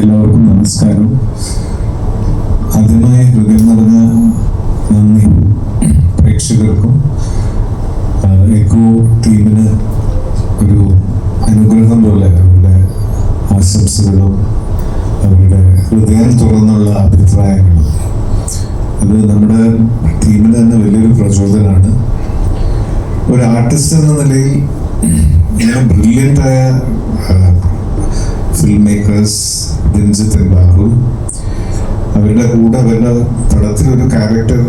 എല്ലാവർക്കും നമസ്കാരം. ആദ്യമായി ഹൃദയം നിറഞ്ഞ നന്ദി പ്രേക്ഷകർക്കും എക്കോ ടീമിന് ഒരു അനുഗ്രഹം പോലെ അവരുടെ ആശംസകളും അവരുടെ ഹൃദയം തുറന്നുള്ള അഭിപ്രായങ്ങളും അത് നമ്മുടെ ടീമിന് തന്നെ വലിയൊരു പ്രചോദനമാണ്. ഒരു ആർട്ടിസ്റ്റ് എന്ന നിലയിൽ ഇങ്ങനെ ബ്രില്യൻ്റായ ഫിലിം മേക്കേഴ്സ് രഞ്ജിത്ത് ബാഹുൽ അവരുടെ കൂടെ അവരുടെ പടത്തിലൊരു ക്യാരക്ടർ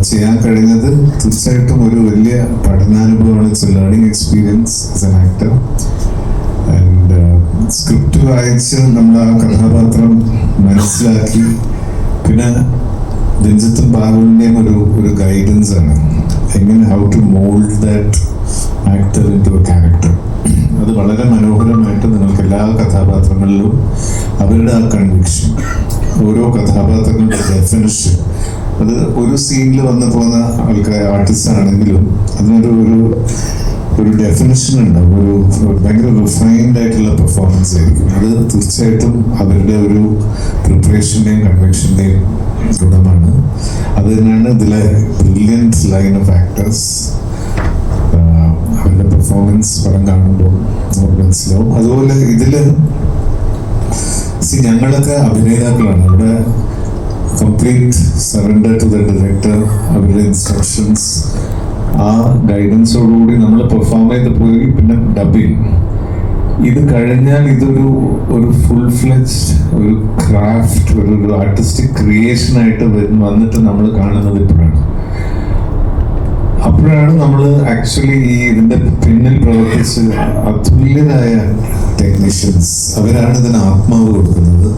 ചെയ്യാൻ കഴിഞ്ഞത് തീർച്ചയായിട്ടും ഒരു വലിയ പഠനാനുഭവമാണ്. It's a learning experience as an actor. And script വായിച്ച് നമ്മൾ ആ കഥാപാത്രം മനസ്സിലാക്കി പിന്നെ രഞ്ജിത്തും ബാഹുലിൻ്റെയും ഒരു ഗൈഡൻസ് ആണ് എങ്ങനെ how to mould that actor into a character. അത് വളരെ മനോഹരമായിട്ട് നിങ്ങൾക്ക് എല്ലാ കഥാപാത്രങ്ങളിലും അവരുടെ ആ കൺവിക്ഷൻ, ഓരോ കഥാപാത്രങ്ങളുടെ ഡെഫിനിഷൻ, അത് ഒരു സീനിൽ വന്നു പോകുന്ന ആൾക്കാർ ആർട്ടിസ്റ്റ് ആണെങ്കിലും അതിനൊരു ഡെഫിനിഷൻ ഉണ്ടാവും. ഭയങ്കര റിഫൈൻഡ് ആയിട്ടുള്ള പെർഫോമൻസ് ആയിരിക്കും. അത് തീർച്ചയായിട്ടും അവരുടെ ഒരു പ്രിപ്പറേഷൻ്റെയും കൺവിക്ഷൻ്റെയും ഗുണമാണ്. അത് തന്നെയാണ് ഇതിലെ ബ്രില്യൻറ്റ് ലൈൻ ഓഫ് ആക്ടേഴ്സ്. അവരുടെ പെർഫോമൻസ് പടം കാണുമ്പോൾ നമുക്ക് മനസ്സിലാവും. അതുപോലെ ഇതില് ഞങ്ങളൊക്കെ അഭിനേതാക്കളാണ്. അവിടെ complete surrender to the director, അവരുടെ ഇൻസ്ട്രക്ഷൻസ്, ആ ഗൈഡൻസോടുകൂടി നമ്മൾ പെർഫോം ചെയ്ത് പോയി. പിന്നെ ഡബിങ് ഇത് കഴിഞ്ഞാൽ ഇതൊരു ഫുൾ ഫ്ലെജ്ഡ് ഒരു ക്രാഫ്റ്റ്, ഒരു ആർട്ടിസ്റ്റിക് ക്രിയേഷൻ ആയിട്ട് വന്നിട്ട് നമ്മൾ കാണുന്നത് അപ്പോഴാണ് നമ്മൾ ആക്ച്വലി ഇതിന്റെ പിന്നിൽ പ്രവർത്തിച്ച് അതുല്യരായ ടെക്നീഷ്യൻസ് അവരാണ് ഇതിന് ആത്മാവ് കൊടുക്കുന്നത്.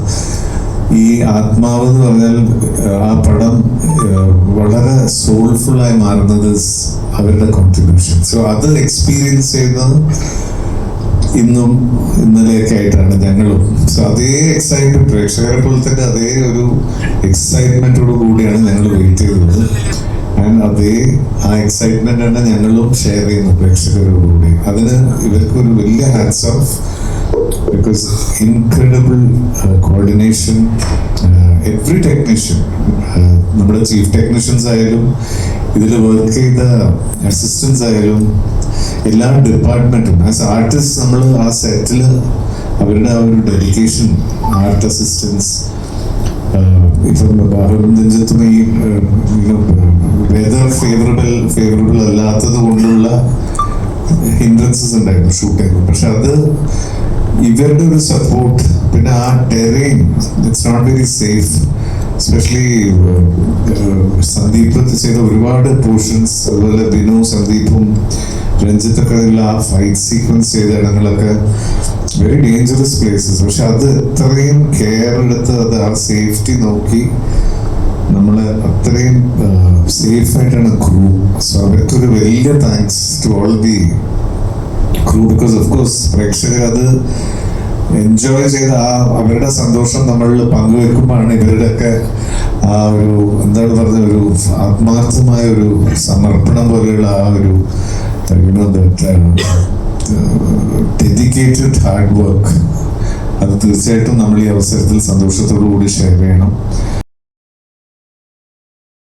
ഈ ആത്മാവ് എന്ന് പറഞ്ഞാൽ ആ പടം വളരെ സോൾഫുള്ളായി മാറുന്നത് അവരുടെ കോൺട്രിബ്യൂഷൻ. സോ അത് എക്സ്പീരിയൻസ് ചെയ്യുന്നത് ഇന്നും ഇന്നലെയൊക്കെ ആയിട്ടാണ് ഞങ്ങളും. സോ അതേ എക്സൈറ്റ്മെന്റ് പ്രേക്ഷകരെ പോലെ തന്നെ അതേ ഒരു എക്സൈറ്റ്മെന്റോട് കൂടിയാണ് ഞങ്ങൾ വെയിറ്റ് ചെയ്തത്. ആൻഡ് ആ എക്സൈറ്റ്മെന്റ് ആണ് ഞങ്ങളും ഷെയർ ചെയ്യുന്നു പ്രേക്ഷകരോടുകൂടി. അതിന് ഇവർക്ക് ഒരു വലിയ hats off. Because incredible coordination, every technician, നമ്മുടെ ചീഫ് ടെക്നീഷ്യൻസ് ആയാലും ഇതിൽ വർക്ക് ചെയ്ത അസിസ്റ്റൻസ് ആയാലും എല്ലാ ഡിപ്പാർട്ട്മെന്റും ആസ് ആർട്ടിസ്റ്റ് നമ്മൾ ആ സെറ്റിൽ അവരുടെ ആ ഒരു ഡെഡിക്കേഷൻ, ആർട്ട് അസിസ്റ്റൻസ്, ഇപ്പം ബാഹുലും രഞ്ജിത്തും ഈ വെതർ ഫേവറബിൾ അല്ലാത്തത് കൊണ്ടുള്ള ഹിൻഡ്രൻസസ് ഉണ്ടായിരുന്നു ഷൂട്ടിങ്. പക്ഷെ അത് ഇവരുടെ ഒരു സപ്പോർട്ട്, പിന്നെ ആ terrain it's not very safe. Especially Sandeep ചെയ്ത ഒരുപാട് പോർഷൻസ്, അതുപോലെ ബിനു, സന്ദീപും രഞ്ജിത്തൊക്കെ ഉള്ള ആ ഫൈറ്റ് സീക്വൻസ് ചെയ്ത ഇടങ്ങളൊക്കെ വെരി ഡേഞ്ചറസ് പ്ലേസസ്. പക്ഷെ അത് എത്രയും കെയർ എടുത്ത് അത് ആ സേഫ്റ്റി നോക്കി നമ്മളെ അത്രയും സേഫ് ആയിട്ടാണ് ക്രൂ. സോ അവർക്കൊരു വലിയ thanks to all the crew. Because of course പ്രേക്ഷകർ അത് എൻജോയ് ചെയ്ത് ആ അവരുടെ സന്തോഷം നമ്മളിൽ പങ്കുവെക്കുമ്പോഴാണ് ഇവരുടെയൊക്കെ ആ ഒരു എന്താണ് പറഞ്ഞ ഒരു ആത്മാർത്ഥമായ ഒരു സമർപ്പണം പോലെയുള്ള ആ ഒരു ഡെഡിക്കേറ്റഡ് ഹാർഡ് വർക്ക് അത് തീർച്ചയായിട്ടും നമ്മൾ ഈ അവസരത്തിൽ സന്തോഷത്തോടു കൂടി ഷെയർ ചെയ്യണം.